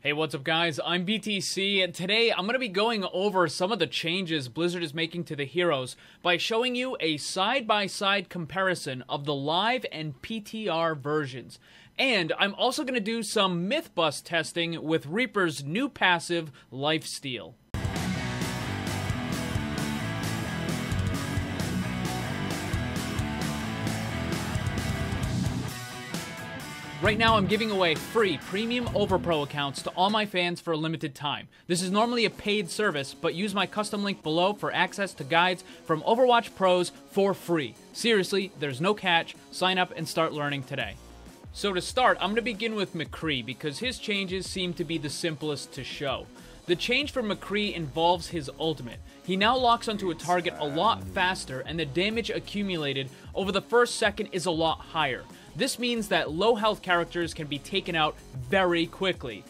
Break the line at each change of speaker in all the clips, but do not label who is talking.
Hey, what's up guys? I'm BTC, and today I'm going to be going over some of the changes Blizzard is making to the heroes by showing you a side-by-side comparison of the live and PTR versions. And I'm also going to do some Mythbust testing with Reaper's new passive, Lifesteal. Right now, I'm giving away free premium Overpro accounts to all my fans for a limited time. This is normally a paid service, but use my custom link below for access to guides from Overwatch Pros for free. Seriously, there's no catch. Sign up and start learning today. So to start, I'm going to begin with McCree because his changes seem to be the simplest to show. The change for McCree involves his ultimate. He now locks onto a target a lot faster, and the damage accumulated over the first second is a lot higher. This means that low health characters can be taken out very quickly.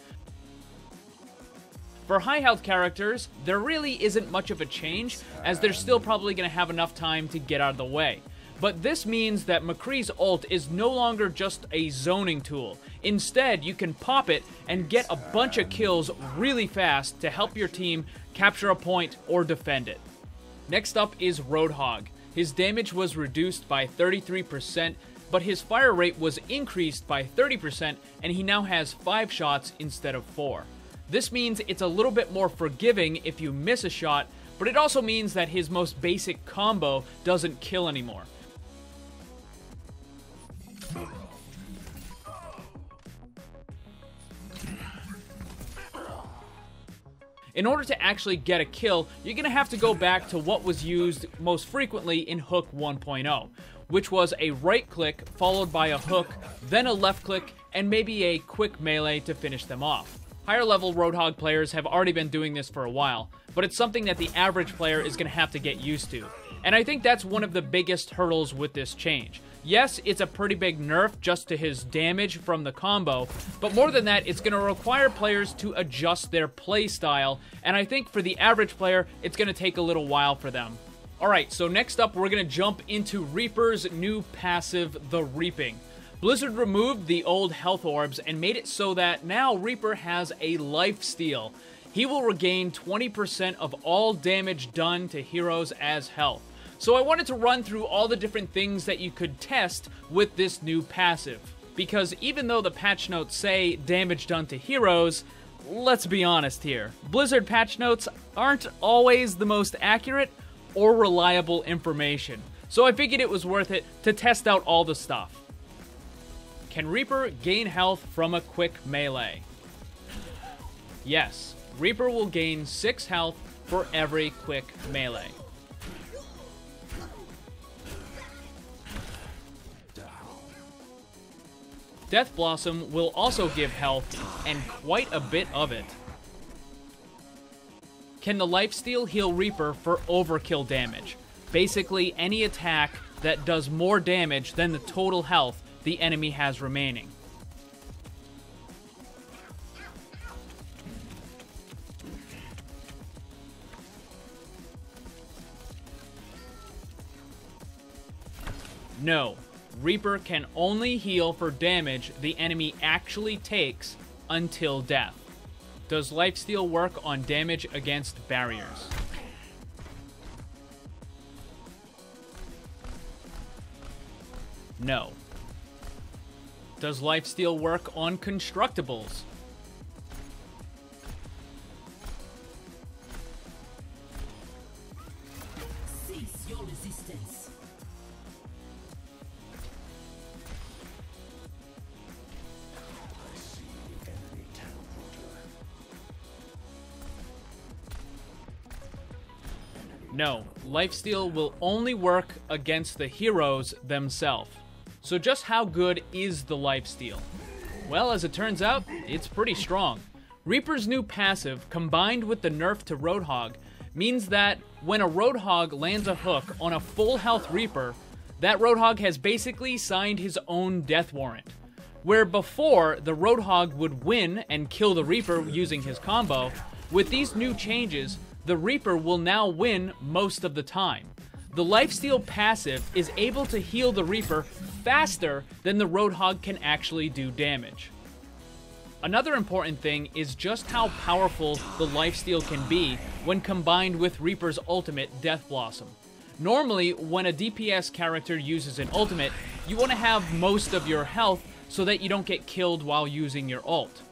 For high health characters, there really isn't much of a change, as they're still probably going to have enough time to get out of the way. But this means that McCree's ult is no longer just a zoning tool. Instead, you can pop it and get a bunch of kills really fast to help your team capture a point or defend it. Next up is Roadhog. His damage was reduced by 33%, but his fire rate was increased by 30%, and he now has 5 shots instead of 4. This means it's a little bit more forgiving if you miss a shot, but it also means that his most basic combo doesn't kill anymore. In order to actually get a kill, you're going to have to go back to what was used most frequently in Hook 1.0, which was a right click followed by a hook, then a left click, and maybe a quick melee to finish them off. Higher level Roadhog players have already been doing this for a while, but it's something that the average player is going to have to get used to. And I think that's one of the biggest hurdles with this change. Yes, it's a pretty big nerf just to his damage from the combo, but more than that, it's going to require players to adjust their play style, and I think for the average player, it's going to take a little while for them. Alright, so next up, we're going to jump into Reaper's new passive, the Reaping. Blizzard removed the old health orbs and made it so that now Reaper has a Lifesteal. He will regain 20% of all damage done to heroes as health. So I wanted to run through all the different things that you could test with this new passive. Because even though the patch notes say damage done to heroes, let's be honest here. Blizzard patch notes aren't always the most accurate or reliable information. So I figured it was worth it to test out all the stuff. Can Reaper gain health from a quick melee? Yes, Reaper will gain 6 health for every quick melee. Death Blossom will also give health, and quite a bit of it. Can the Lifesteal heal Reaper for overkill damage? Basically, any attack that does more damage than the total health the enemy has remaining. No. Reaper can only heal for damage the enemy actually takes until death. Does Lifesteal work on damage against barriers? No. Does Lifesteal work on constructibles?
Cease your resistance.
No, Lifesteal will only work against the heroes themselves. So just how good is the Lifesteal? Well, as it turns out, it's pretty strong. Reaper's new passive, combined with the nerf to Roadhog, means that when a Roadhog lands a hook on a full health Reaper, that Roadhog has basically signed his own death warrant. Where before, the Roadhog would win and kill the Reaper using his combo, with these new changes, the Reaper will now win most of the time. The Lifesteal passive is able to heal the Reaper faster than the Roadhog can actually do damage. Another important thing is just how powerful the Lifesteal can be when combined with Reaper's ultimate, Death Blossom. Normally, when a DPS character uses an ultimate, you want to have most of your health so that you don't get killed while using your ult.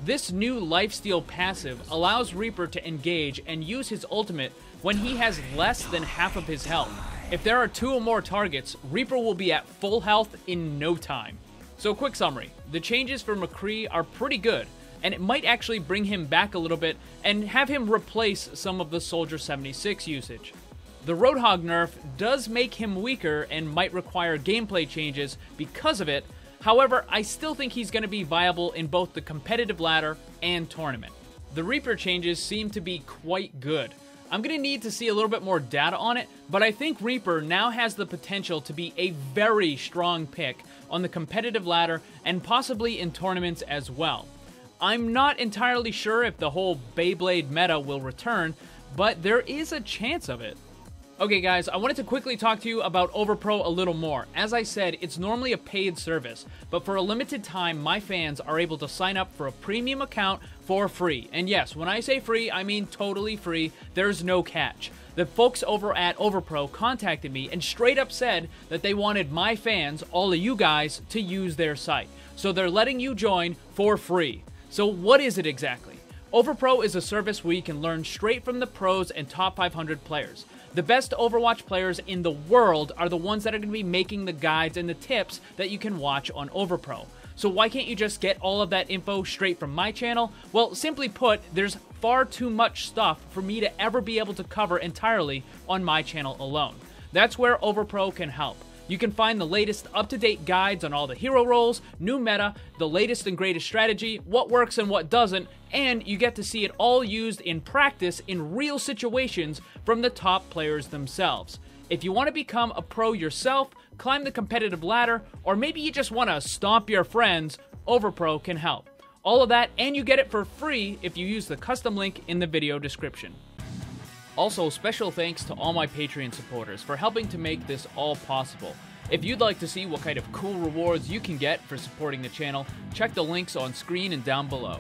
This new Lifesteal passive allows Reaper to engage and use his ultimate when he has less than half of his health. If there are 2 or more targets, Reaper will be at full health in no time. So quick summary, the changes for McCree are pretty good, and it might actually bring him back a little bit and have him replace some of the Soldier 76 usage. The Roadhog nerf does make him weaker and might require gameplay changes because of it. However, I still think he's going to be viable in both the competitive ladder and tournament. The Reaper changes seem to be quite good. I'm going to need to see a little bit more data on it, but I think Reaper now has the potential to be a very strong pick on the competitive ladder and possibly in tournaments as well. I'm not entirely sure if the whole Beyblade meta will return, but there is a chance of it. Okay guys, I wanted to quickly talk to you about Overpro a little more. As I said, it's normally a paid service, but for a limited time, my fans are able to sign up for a premium account for free. And yes, when I say free, I mean totally free. There's no catch. The folks over at Overpro contacted me and straight up said that they wanted my fans, all of you guys, to use their site. So they're letting you join for free. So what is it exactly? Overpro is a service where you can learn straight from the pros and top 500 players. The best Overwatch players in the world are the ones that are going to be making the guides and the tips that you can watch on Overpro. So why can't you just get all of that info straight from my channel? Well, simply put, there's far too much stuff for me to ever be able to cover entirely on my channel alone. That's where Overpro can help. You can find the latest up-to-date guides on all the hero roles, new meta, the latest and greatest strategy, what works and what doesn't, and you get to see it all used in practice in real situations from the top players themselves. If you want to become a pro yourself, climb the competitive ladder, or maybe you just want to stomp your friends, Overpro can help. All of that, and you get it for free if you use the custom link in the video description. Also, special thanks to all my Patreon supporters for helping to make this all possible. If you'd like to see what kind of cool rewards you can get for supporting the channel, check the links on screen and down below.